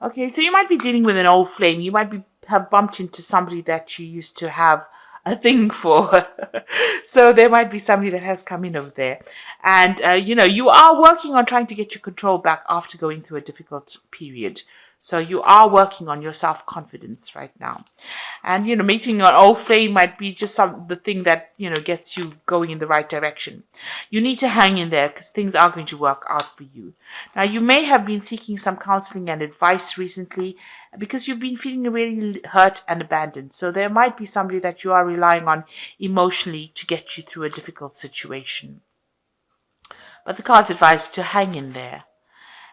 Okay, so you might be dealing with an old flame. You might have bumped into somebody that you used to have a thing for. So there might be somebody that has come in over there. And, you are working on trying to get your control back after going through a difficult period. So you are working on your self-confidence right now. And, meeting an old flame might be just the thing that, gets you going in the right direction. You need to hang in there because things are going to work out for you. Now, you may have been seeking some counseling and advice recently because you've been feeling really hurt and abandoned. So there might be somebody that you are relying on emotionally to get you through a difficult situation. But the cards advise to hang in there.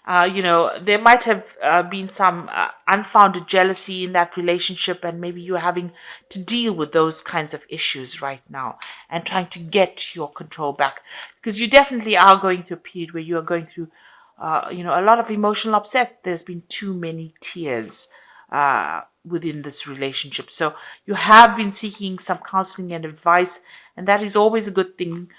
There might have been some unfounded jealousy in that relationship, and maybe you're having to deal with those kinds of issues right now and trying to get your control back because you definitely are going through a period where you are going through, a lot of emotional upset. There's been too many tears within this relationship. So you have been seeking some counseling and advice, and that is always a good thing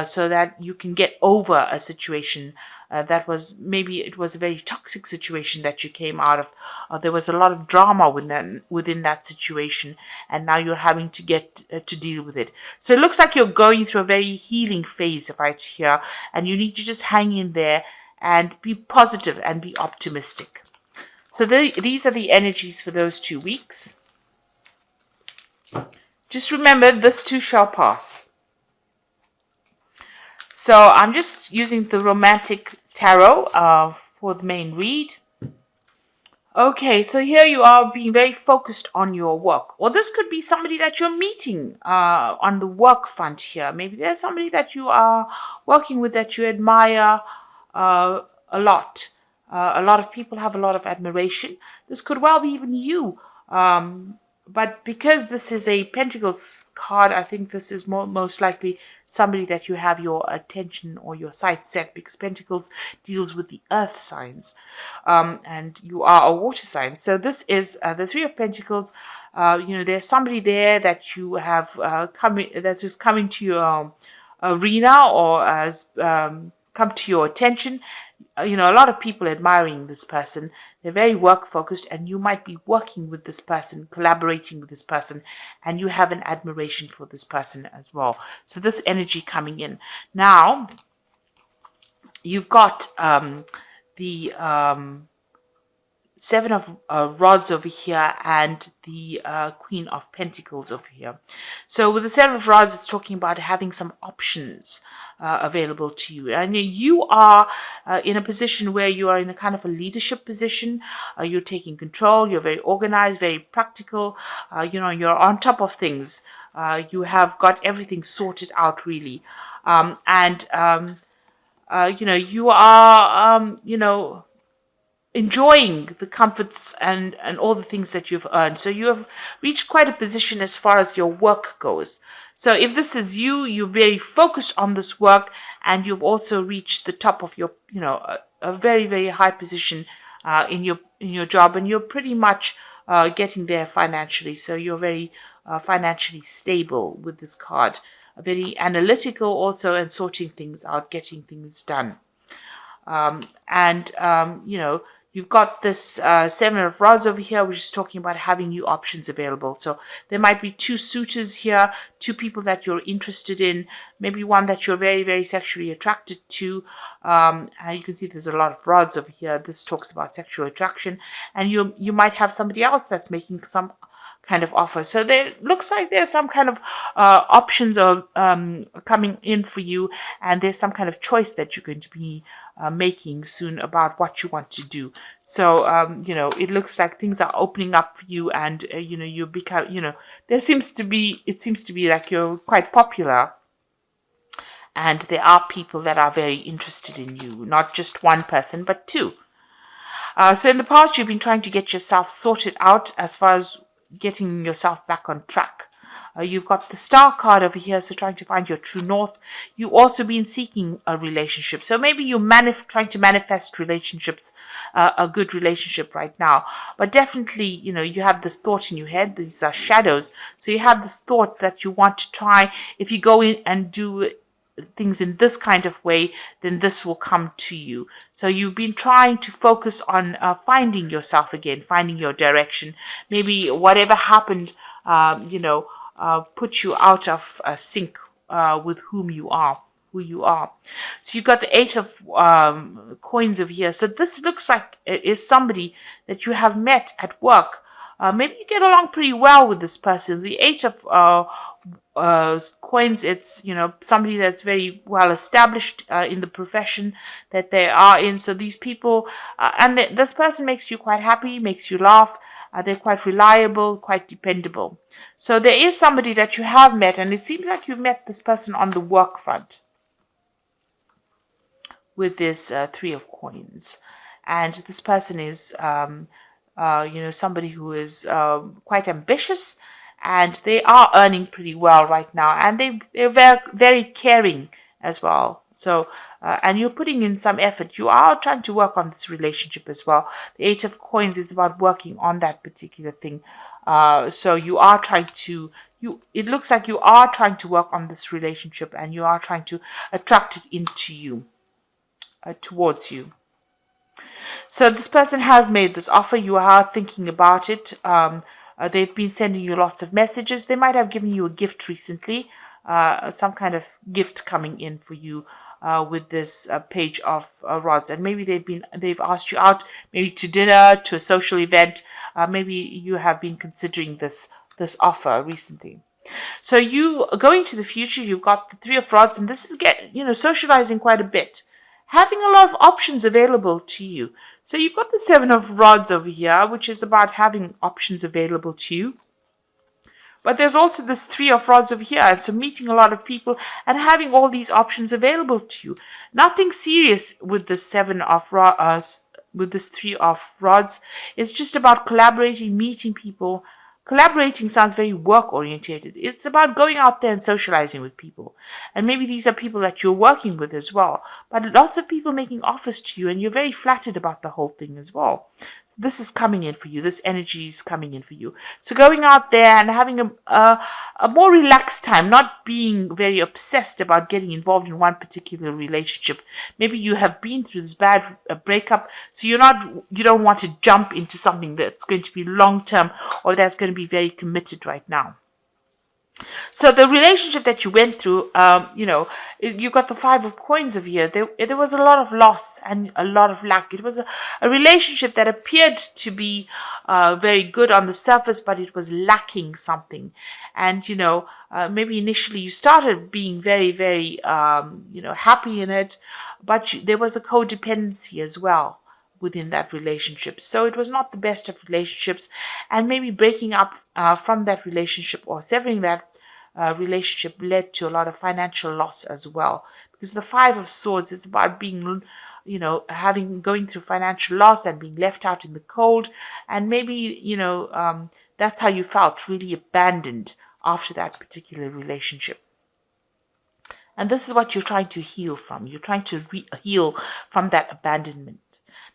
so that you can get over a situation that was maybe it was a very toxic situation that you came out of. There was a lot of drama within that situation, and now you're having to get to deal with it. So it looks like you're going through a very healing phase right here, and you need to just hang in there and be positive and be optimistic. So these are the energies for those 2 weeks. Just remember, this too shall pass. So I'm just using the Romantic Tarot for the main read. Okay, so here you are being very focused on your work. Or this could be somebody that you're meeting on the work front here. Maybe there's somebody that you are working with that you admire a lot. A lot of people have a lot of admiration. This could well be even you. But because this is a Pentacles card, I think this is most likely somebody that you have your attention or your sights set, because Pentacles deals with the earth signs, and you are a water sign. So this is the Three of Pentacles. There's somebody there that you have that is coming to your arena or has come to your attention. A lot of people admiring this person. They're very work focused, and you might be working with this person, collaborating with this person, and you have an admiration for this person as well. So this energy coming in. Now, you've got the Seven of Rods over here and the Queen of Pentacles over here. So with the Seven of Rods, it's talking about having some options available to you. And you are in a position where you are in a kind of a leadership position. You're taking control. You're very organized, very practical. You're on top of things. You have got everything sorted out, really. You are, enjoying the comforts and all the things that you've earned. So you have reached quite a position as far as your work goes. So if this is you, you're very focused on this work, and you've also reached the top of your, a very, very high position in your job, and you're pretty much getting there financially. So you're very financially stable with this card. Very analytical also, and sorting things out, getting things done. You've got this Seven of Rods over here, which is talking about having new options available. So there might be two suitors here, two people that you're interested in, maybe one that you're very, very sexually attracted to. And you can see there's a lot of rods over here. This talks about sexual attraction. And you might have somebody else that's making some kind of offer. So there looks like there's some kind of options of coming in for you, and there's some kind of choice that you're going to be making soon about what you want to do. So it looks like things are opening up for you, and you become it seems to be like you're quite popular, and there are people that are very interested in you, not just one person but two. So in the past, you've been trying to get yourself sorted out as far as getting yourself back on track. You've got the Star card over here, so trying to find your true north. You've also been seeking a relationship. So maybe you're trying to manifest relationships, a good relationship right now. But definitely, you have this thought in your head. These are shadows. So you have this thought that you want to try. If you go in and do things in this kind of way, then this will come to you. So you've been trying to focus on finding yourself again, finding your direction. Maybe whatever happened, put you out of sync with who you are. So you've got the Eight of Coins over here. So this looks like it is somebody that you have met at work. Maybe you get along pretty well with this person. The Eight of Coins, it's, somebody that's very well established in the profession that they are in. So these people, this person makes you quite happy, makes you laugh. They're quite reliable, quite dependable. So there is somebody that you have met, and it seems like you've met this person on the work front with this Three of Coins. And this person is, somebody who is quite ambitious, and they are earning pretty well right now. And they're very, very caring as well. So, and you're putting in some effort. You are trying to work on this relationship as well. The Eight of Coins is about working on that particular thing. So you are trying to, it looks like you are trying to work on this relationship, and you are trying to attract it into you, towards you. So this person has made this offer. You are thinking about it. They've been sending you lots of messages. They might have given you a gift recently, some kind of gift coming in for you with this Page of Rods. And maybe they've asked you out, maybe to dinner, to a social event. Maybe you have been considering this offer recently. So you going to the future, you've got the Three of Rods, and this is socializing quite a bit, having a lot of options available to you. So you've got the Seven of Rods over here, which is about having options available to you. But there's also this Three of Rods over here, and so meeting a lot of people and having all these options available to you. Nothing serious with the with this Three of Rods. It's just about collaborating, meeting people. Collaborating sounds very work-orientated. It's about going out there and socializing with people. And maybe these are people that you're working with as well. But lots of people making offers to you, and you're very flattered about the whole thing as well. So this is coming in for you. This energy is coming in for you. So going out there and having a more relaxed time, not being very obsessed about getting involved in one particular relationship. Maybe you have been through this bad breakup, so you don't want to jump into something that's going to be long-term or that's going to be very committed right now. So the relationship that you went through, you got the Five of Coins over here. There was a lot of loss and a lot of lack. It was a relationship that appeared to be very good on the surface, but it was lacking something. And, maybe initially you started being very, very, happy in it, but there was a codependency as well within that relationship. So it was not the best of relationships, and maybe breaking up from that relationship or severing that relationship led to a lot of financial loss as well. Because the Five of Swords is about being, going through financial loss and being left out in the cold. And maybe, that's how you felt, really abandoned after that particular relationship. And this is what you're trying to heal from. You're trying to heal from that abandonment.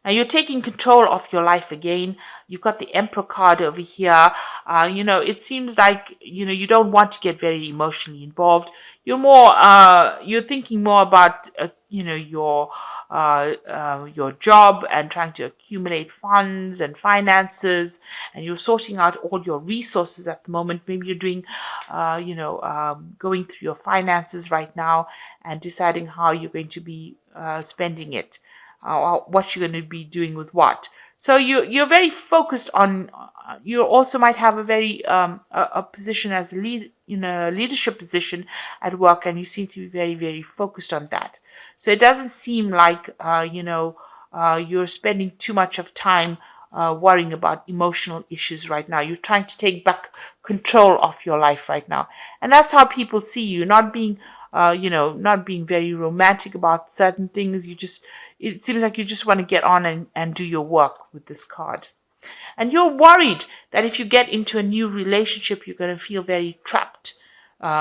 Now you're taking control of your life again. You've got the Emperor card over here. It seems like, you don't want to get very emotionally involved. You're thinking more about, your job and trying to accumulate funds and finances, and you're sorting out all your resources at the moment. Maybe you're doing, going through your finances right now and deciding how you're going to be spending it. What you're going to be doing with what. So you're very focused on. You also might have a very a position as a lead in a leadership position at work, and you seem to be very, very focused on that. So it doesn't seem like you're spending too much of time worrying about emotional issues right now. You're trying to take back control of your life right now, and that's how people see you. Not being very romantic about certain things. It seems like you just want to get on and do your work with this card. And you're worried that if you get into a new relationship, you're going to feel very trapped.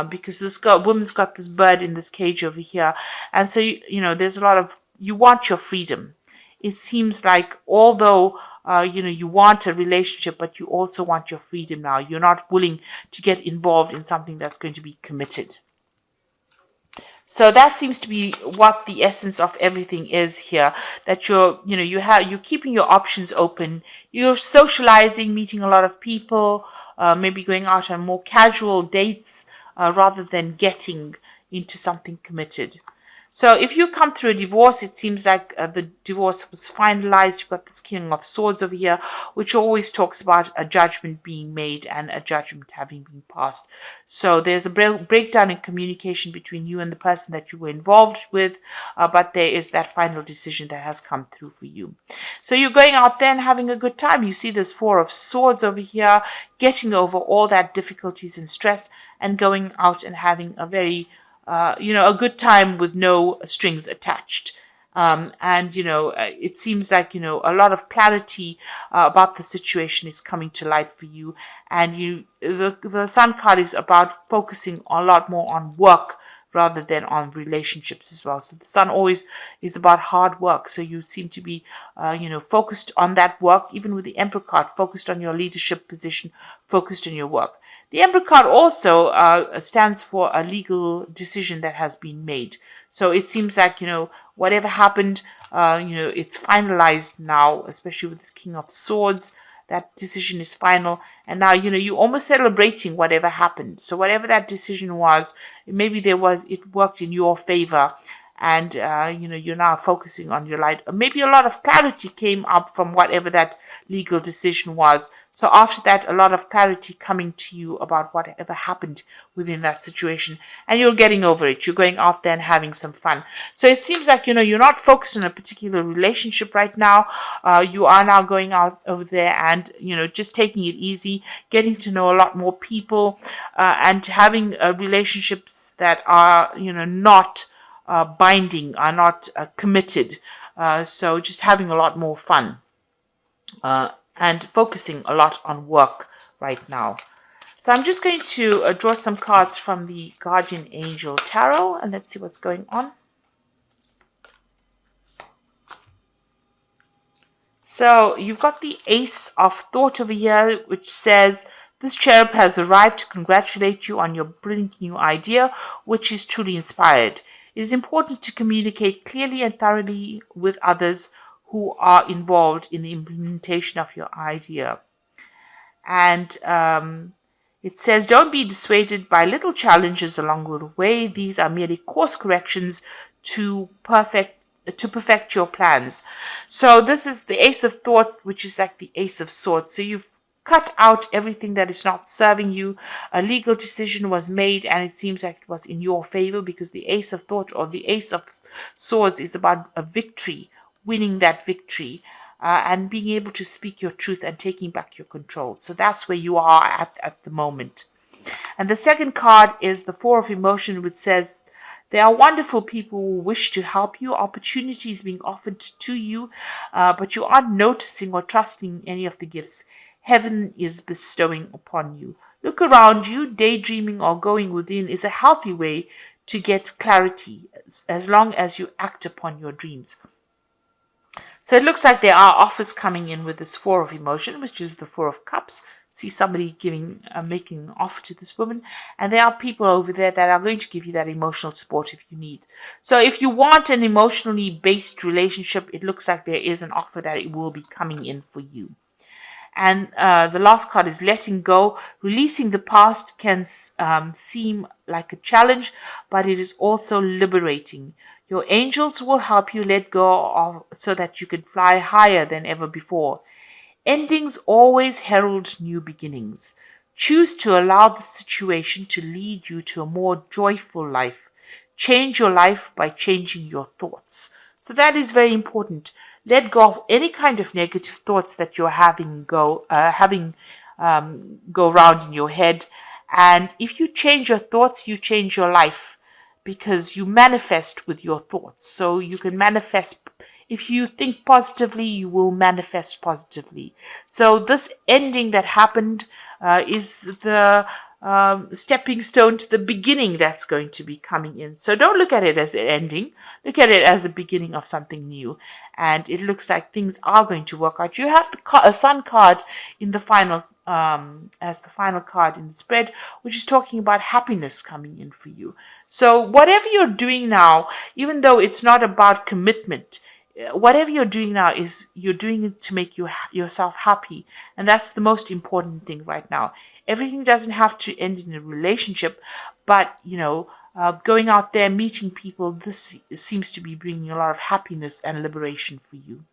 Because this woman's got this bird in this cage over here. And so, there's a lot of, you want your freedom. It seems like although, you want a relationship, but you also want your freedom now. You're not willing to get involved in something that's going to be committed. So that seems to be what the essence of everything is here. That you're keeping your options open. You're socializing, meeting a lot of people, maybe going out on more casual dates rather than getting into something committed. So if you come through a divorce, it seems like the divorce was finalized. You've got this King of Swords over here, which always talks about a judgment being made and a judgment having been passed. So there's a breakdown in communication between you and the person that you were involved with, but there is that final decision that has come through for you. So you're going out there and having a good time. You see this Four of Swords over here, getting over all that difficulties and stress and going out and having a very a good time with no strings attached. It seems like, a lot of clarity about the situation is coming to light for you. And the Sun card is about focusing a lot more on work rather than on relationships as well. So the Sun always is about hard work. So you seem to be, focused on that work, even with the Emperor card, focused on your leadership position, focused on your work. The Emperor card also stands for a legal decision that has been made. So it seems like, whatever happened, it's finalized now, especially with this King of Swords. That decision is final. And now, you're almost celebrating whatever happened. So whatever that decision was, maybe it worked in your favor. And, you're now focusing on your light. Maybe a lot of clarity came up from whatever that legal decision was. So after that, a lot of clarity coming to you about whatever happened within that situation. And you're getting over it. You're going out there and having some fun. So it seems like, you're not focused on a particular relationship right now. You are now going out over there and, just taking it easy, getting to know a lot more people, and having relationships that are, not binding, are not committed. So just having a lot more fun and focusing a lot on work right now. So I'm just going to draw some cards from the Guardian Angel Tarot and let's see what's going on. So you've got the Ace of Thought over here, which says, this cherub has arrived to congratulate you on your brilliant new idea, which is truly inspired. It is important to communicate clearly and thoroughly with others who are involved in the implementation of your idea. And it says, don't be dissuaded by little challenges along the way. These are merely course corrections to perfect your plans. So this is the Ace of Thought, which is like the Ace of Swords. So you've cut out everything that is not serving you. A legal decision was made and it seems like it was in your favor because the Ace of Thought or the Ace of Swords is about a victory, winning that victory, and being able to speak your truth and taking back your control. So that's where you are at the moment. And the second card is the Four of Emotion, which says, there are wonderful people who wish to help you, opportunities being offered to you, but you aren't noticing or trusting any of the gifts Heaven is bestowing upon you. Look around you. Daydreaming or going within is a healthy way to get clarity as long as you act upon your dreams. So it looks like there are offers coming in with this Four of Emotion, which is the Four of Cups. See somebody making an offer to this woman. And there are people over there that are going to give you that emotional support if you need. So if you want an emotionally based relationship, it looks like there is an offer that it will be coming in for you. And the last card is letting go. Releasing the past can seem like a challenge, but it is also liberating. Your angels will help you let go so that you can fly higher than ever before. Endings always herald new beginnings. Choose to allow the situation to lead you to a more joyful life. Change your life by changing your thoughts. So that is very important. Let go of any kind of negative thoughts that you're having go around in your head. And if you change your thoughts, you change your life because you manifest with your thoughts. So you can manifest. If you think positively, you will manifest positively. So this ending that happened is the stepping stone to the beginning that's going to be coming in. So don't look at it as an ending. Look at it as a beginning of something new. And it looks like things are going to work out. You have a Sun card in the final as the final card in the spread, which is talking about happiness coming in for you. So whatever you're doing now, even though it's not about commitment, whatever you're doing now is you're doing it to make yourself happy, and that's the most important thing right now. Everything doesn't have to end in a relationship, but going out there, meeting people, this seems to be bringing a lot of happiness and liberation for you.